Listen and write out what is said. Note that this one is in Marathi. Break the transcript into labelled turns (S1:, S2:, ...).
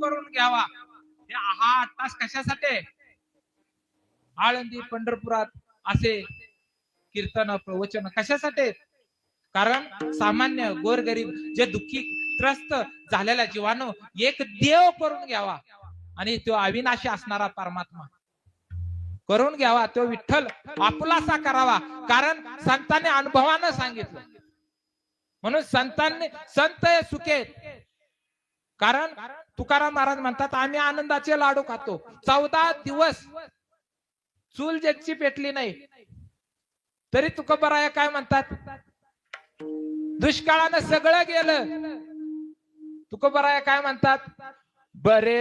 S1: करून घ्यावा. हा 8 तास कशासाठी? आळंदी पंढरपुरात असे कीर्तन प्रवचन कशासाठी? कारण सामान्य गोरगरीब जे दुःखी त्रस्त झालेल्या जीवानं एक देव करून घ्यावा आणि तो अविनाशी असणारा परमात्मा करून घ्यावा, तो विठ्ठल आपलासा करावा. कारण संतांनी अनुभवानं सांगितलं, म्हणून संत सुखे. कारण तुकाराम महाराज म्हणतात आम्ही आनंदाचे लाडू खातो. 14 दिवस चूल ज्याची पेटली नाही तरी तुकोबराया काय म्हणतात? दुष्काळानं सगळं गेलं. तुकोबराया काय म्हणतात? बरे